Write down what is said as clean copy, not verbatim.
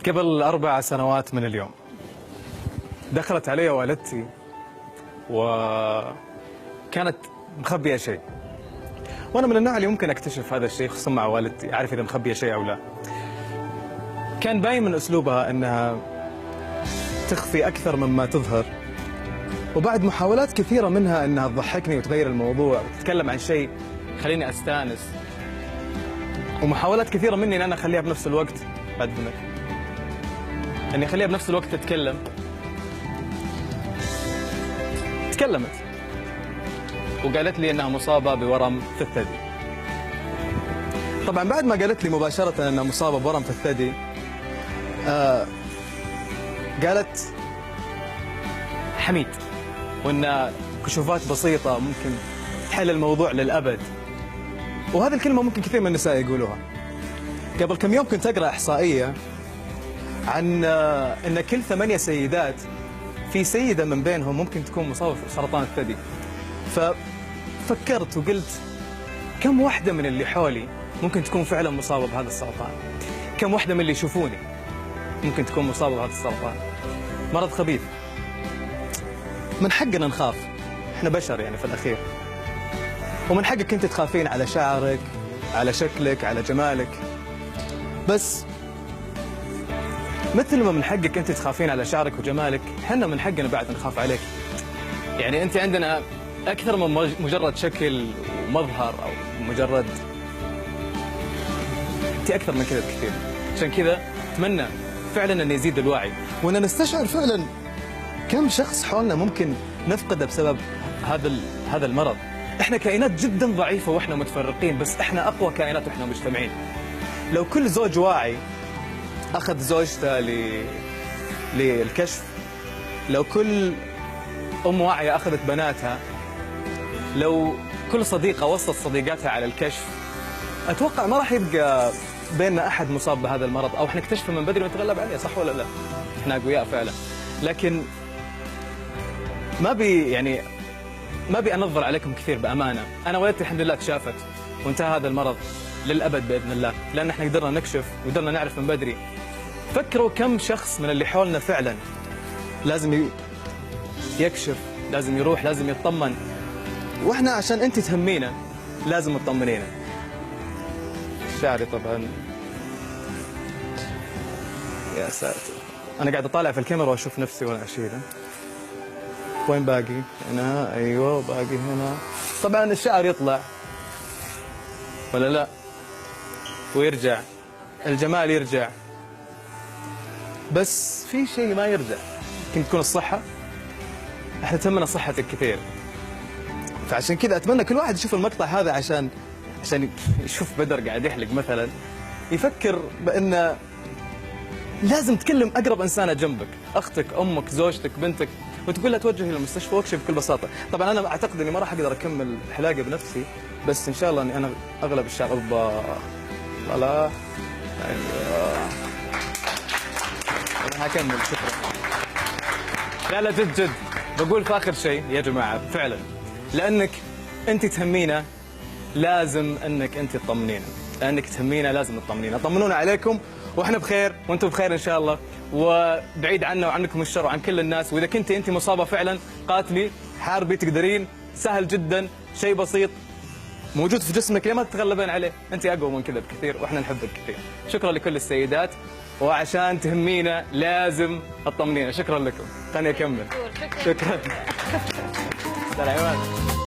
قبل 4 سنوات من اليوم دخلت علي والدتي وكانت مخبية شيء، وأنا من النوع اللي ممكن أكتشف هذا الشيء خصوصا مع والدتي، أعرف إذا مخبية شيء أو لا. كان باين من أسلوبها أنها تخفي أكثر مما تظهر، وبعد محاولات كثيرة منها أنها تضحكني وتغير الموضوع وتتكلم عن شيء خليني أستانس، ومحاولات كثيرة مني أن أنا أخليها بنفس الوقت بعد ذنك أني أخليها بنفس الوقت تتكلم. تكلمت وقالت لي أنها مصابة بورم في الثدي. طبعا بعد ما قالت لي مباشرة أنها مصابة بورم في الثدي قالت حميد، وأن كشوفات بسيطة ممكن تحل الموضوع للأبد. وهذه الكلمة ممكن كثير من النساء يقولوها. قبل كم يوم كنت أقرأ إحصائية عن أن كل 8 سيدات في سيدة من بينهم ممكن تكون مصابة بسرطان الثدي. ففكرت وقلت كم واحدة من اللي حولي ممكن تكون فعلا مصابة بهذا السرطان؟ كم واحدة من اللي يشوفوني ممكن تكون مصابة بهذا السرطان؟ مرض خبيث، من حقنا نخاف، احنا بشر يعني في الأخير، ومن حقك انت تخافين على شعرك، على شكلك، على جمالك، بس مثل ما من حقك انت تخافين على شعرك وجمالك، احنا من حقنا بعد نخاف عليك. يعني انت عندنا اكثر من مجرد شكل ومظهر او مجرد، انت اكثر من كذا بكثير. عشان كذا اتمنى فعلا ان يزيد الوعي، وان نستشعر فعلا كم شخص حولنا ممكن نفقده بسبب هذا المرض. احنا كائنات جدا ضعيفه واحنا متفرقين، بس احنا اقوى كائنات واحنا مجتمعين. لو كل زوج واعي اخذ زوجته للكشف، لو كل ام واعيه اخذت بناتها، لو كل صديقه وصلت صديقاتها على الكشف، اتوقع ما راح يبقى بيننا احد مصاب بهذا المرض، او احنا نكتشفه من بدري ونتغلب عليه، صح ولا لا؟ احنا اقوياء فعلا. لكن ما بي انظر عليكم كثير بامانه. انا والدتي الحمد لله تشافت وانتهى هذا المرض للابد باذن الله، لان احنا قدرنا نكشف وقدرنا نعرف من بدري. فكروا كم شخص من اللي حولنا فعلا لازم يكشف، لازم يروح، لازم يطمن، واحنا عشان انت تهمينا لازم تطمنينا. شعري طبعا يا ساتر، انا قاعد اطالع في الكاميرا واشوف نفسي وانا اشيله. وين باقي؟ هنا، ايوه باقي هنا. طبعا الشعر يطلع ولا لا؟ ويرجع، الجمال يرجع، بس في شيء ما يرجع، يمكن تكون الصحة. احنا تهمنا صحتك كثير، فعشان كذا اتمنى كل واحد يشوف المقطع هذا عشان يشوف بدر قاعد يحلق مثلا، يفكر بان لازم تكلم اقرب انسانه جنبك، اختك، امك، زوجتك، بنتك، وتقول لها توجهي للمستشفى واكشف بكل بساطه. طبعا انا اعتقد اني ما راح اقدر اكمل حلاقه بنفسي، بس ان شاء الله اني انا اغلب الشعر. لا ايوه انا هكمل. شكرا. لا جد بقول في اخر شيء يا جماعه، فعلا لانك انت تهمينا لازم انك انت تطمنينا، لانك تهمينا لازم تطمنينا. طمنونا عليكم واحنا بخير وانتم بخير ان شاء الله، وبعيد عنا وعنكم الشر وعن كل الناس. واذا كنت انت مصابه فعلا قاتلي، حاربي، تقدرين، سهل جدا، شيء بسيط موجود في جسمك، ليه ما تتغلبين عليه؟ انت اقوى من كذا بكثير واحنا نحبك كثير. شكرا لكل السيدات، وعشان تهمينا لازم تطمنينا. شكرا لكم. خليني اكمل. شكرا. سلام.